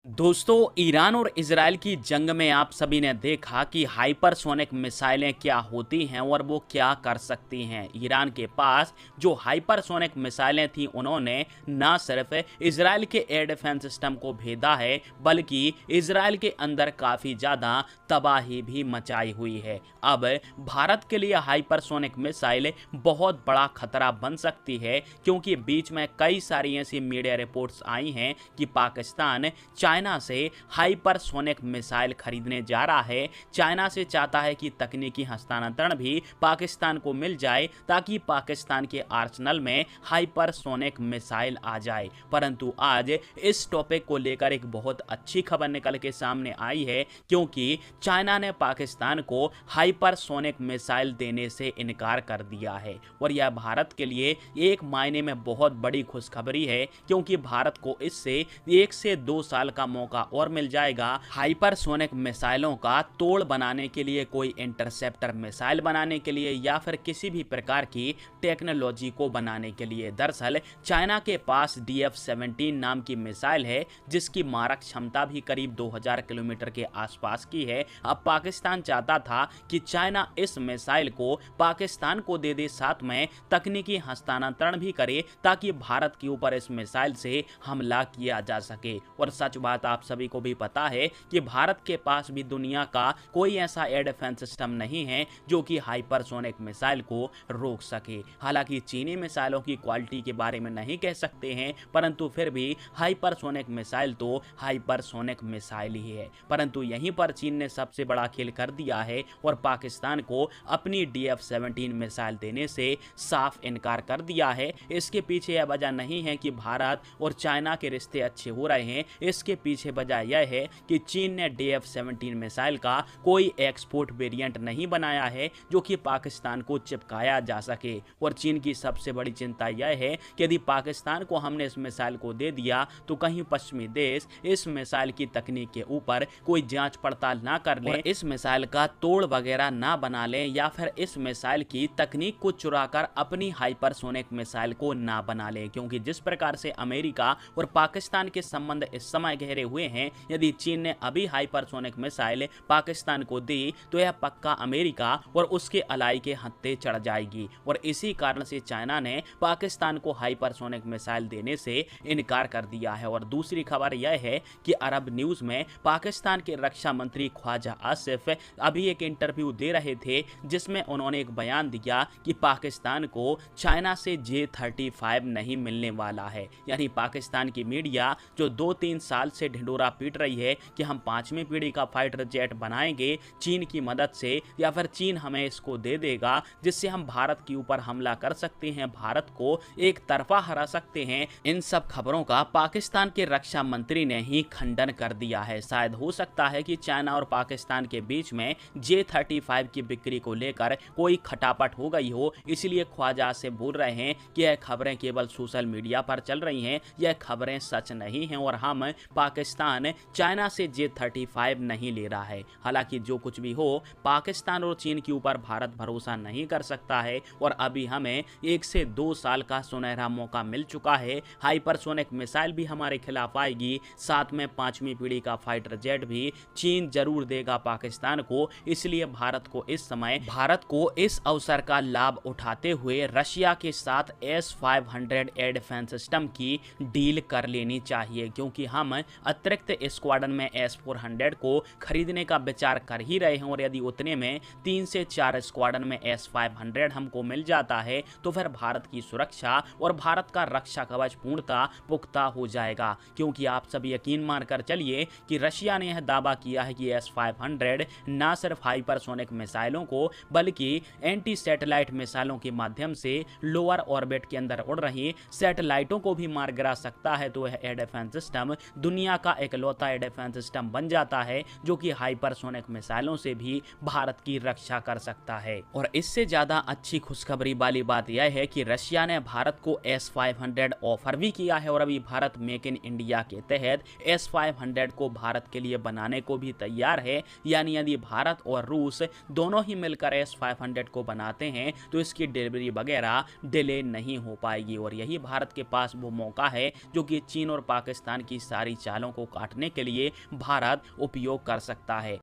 दोस्तों, ईरान और इजराइल की जंग में आप सभी ने देखा कि हाइपरसोनिक मिसाइलें क्या होती हैं और वो क्या कर सकती हैं। ईरान के पास जो हाइपरसोनिक मिसाइलें थी, उन्होंने ना सिर्फ इजराइल के एयर डिफेंस सिस्टम को भेदा है, बल्कि इजराइल के अंदर काफ़ी ज़्यादा तबाही भी मचाई हुई है। अब भारत के लिए हाइपरसोनिक मिसाइल बहुत बड़ा खतरा बन सकती है, क्योंकि बीच में कई सारी ऐसी मीडिया रिपोर्ट्स आई हैं कि पाकिस्तान चाइना से हाइपरसोनिक मिसाइल खरीदने जा रहा है। चाइना से चाहता है कि तकनीकी हस्तांतरण भी पाकिस्तान को मिल जाए, ताकि पाकिस्तान के आर्सेनल में हाइपरसोनिक मिसाइल आ जाए। परंतु आज इस टॉपिक को लेकर एक बहुत अच्छी खबर निकल के सामने आई है, क्योंकि चाइना ने पाकिस्तान को हाइपरसोनिक मिसाइल देने से इनकार कर दिया है। और यह भारत के लिए एक मायने में बहुत बड़ी खुशखबरी है, क्योंकि भारत को इससे 1 से 2 साल का मौका और मिल जाएगा हाइपरसोनिक मिसाइलों का तोड़ बनाने के लिए, कोई इंटरसेप्टर मिसाइल बनाने के लिए, या फिर किसी भी प्रकार की टेक्नोलॉजी को बनाने के लिए। दरअसल चाइना के पास DF-17 नाम की मिसाइल है, जिसकी मारक क्षमता भी करीब 2000 किलोमीटर के आसपास की है। अब पाकिस्तान चाहता था कि चाइना इस मिसाइल को पाकिस्तान को दे दे, साथ में तकनीकी हस्तांतरण भी करे, ताकि भारत के ऊपर इस मिसाइल से हमला किया जा सके। और सच बात आप सभी को भी पता है कि भारत के पास भी दुनिया का कोई ऐसा एयर डिफेंस सिस्टम नहीं है जो कि हाइपरसोनिक मिसाइल को रोक सके। हालांकि चीनी मिसाइलों की क्वालिटी के बारे में नहीं कह सकते हैं, परंतु फिर भी हाइपरसोनिक मिसाइल तो हाइपरसोनिक मिसाइल ही है। परंतु यहीं पर चीन ने सबसे बड़ा खेल कर दिया है और पाकिस्तान को अपनी DF-17 मिसाइल देने से साफ इनकार कर दिया है। इसके पीछे यह वजह नहीं है कि भारत और चाइना के रिश्ते अच्छे हो रहे हैं, इसके पीछे वजह यह है कि चीन ने DF-17 मिसाइल का कोई एक्सपोर्ट वेरिएंट नहीं बनाया है जो कि पाकिस्तान को चिपकाया जा सके। और चीन की सबसे बड़ी चिंता यह है कि यदि पाकिस्तान को हमने इस मिसाइल को दे दिया तो कहीं पश्चिमी देश इस मिसाइल की तकनीक के ऊपर कोई जांच पड़ताल ना कर ले, इस मिसाइल का तोड़ वगैरह ना बना ले, या फिर इस मिसाइल की तकनीक को चुराकर अपनी हाइपरसोनिक मिसाइल को ना बना ले। क्योंकि जिस प्रकार से अमेरिका और पाकिस्तान के संबंध इस समय गहरे हुए हैं, यदि चीन ने अभी हाइपरसोनिक मिसाइल पाकिस्तान को दी तो यह पक्का अमेरिका और उसके अलाई के हत्थे चढ़ जाएगी। और इसी कारण से चाइना ने पाकिस्तान को हाइपरसोनिक मिसाइल देने से इनकार कर दिया है। और दूसरी खबर यह है कि अरब न्यूज में पाकिस्तान के रक्षा मंत्री ख्वाजा आसिफ अभी एक इंटरव्यू दे रहे थे, जिसमें उन्होंने एक बयान दिया कि पाकिस्तान को चाइना से J-35 नहीं मिलने वाला है। यानी पाकिस्तान की मीडिया जो 2-3 साल से ढिंडोरा पीट रही है कि हम 5वीं पीढ़ी का फाइटर जेट बनाएंगे चीन की मदद से, या फिर चीन हमें इसको दे देगा जिससे हम भारत के ऊपर हमला कर सकते हैं, भारत को एक तरफा हरा सकते हैं, इन सब खबरों का पाकिस्तान के रक्षा मंत्री ने ही खंडन कर दिया है। शायद हो सकता है कि चाइना और पाकिस्तान के बीच में J-35 की बिक्री को लेकर कोई खटापट हो गई हो, इसलिए ख्वाजा से बोल रहे हैं कि यह खबरें केवल सोशल मीडिया पर चल रही हैं, यह खबरें सच नहीं हैं और हम पाकिस्तान चाइना से J-35 नहीं ले रहा है। हालांकि जो कुछ भी हो, पाकिस्तान और चीन के ऊपर भारत भरोसा नहीं कर सकता है और अभी हमें 1 से 2 साल का सुनहरा मौका मिल चुका है। हाइपरसोनिक मिसाइल भी हमारे खिलाफ आएगी, साथ में 5वीं पीढ़ी का फाइटर जेट भी चीन जरूर देगा पाकिस्तान को। इसलिए भारत को इस अवसर का लाभ उठाते हुए रशिया के साथ S-500 एयर डिफेंस सिस्टम की डील कर लेनी चाहिए, क्योंकि हम अतिरिक्त स्क्वाड्रन में S-400 को खरीदने का विचार कर ही रहे हैं। और यदि उतने में 3 से 4 स्क्वाड्रन में S-500 हमको मिल जाता है तो फिर भारत की सुरक्षा और भारत का रक्षा कवच पूर्णतः पुख्ता हो जाएगा। क्योंकि आप सभी यकीन मानकर चलिए कि रशिया ने यह दावा किया है कि S-500 ना सिर्फ हाइपरसोनिक मिसाइलों को बल्कि एंटी सैटेलाइट मिसाइलों के माध्यम से लोअर ऑर्बिट के अंदर उड़ रही सैटेलाइटों को भी मार गिरा सकता है। तो यह एयर डिफेंस सिस्टम दुनिया का इकलौता एयर डिफेंस सिस्टम बन जाता है जो कि हाइपरसोनिक मिसाइलों से भी भारत की रक्षा कर सकता है। और इससे ज्यादा अच्छी खुशखबरी वाली बात यह है कि रशिया ने भारत को S-500 ऑफर भी किया है और अभी भारत मेक इन इंडिया के तहत S-500 को भारत के लिए बनाने को भी तैयार है। यानी यदि भारत और रूस दोनों ही मिलकर S-500 को बनाते हैं तो इसकी डिलीवरी वगैरह डिले नहीं हो पाएगी। और यही भारत के पास वो मौका है जो कि चीन और पाकिस्तान की सारी जालों को काटने के लिए भारत उपयोग कर सकता है।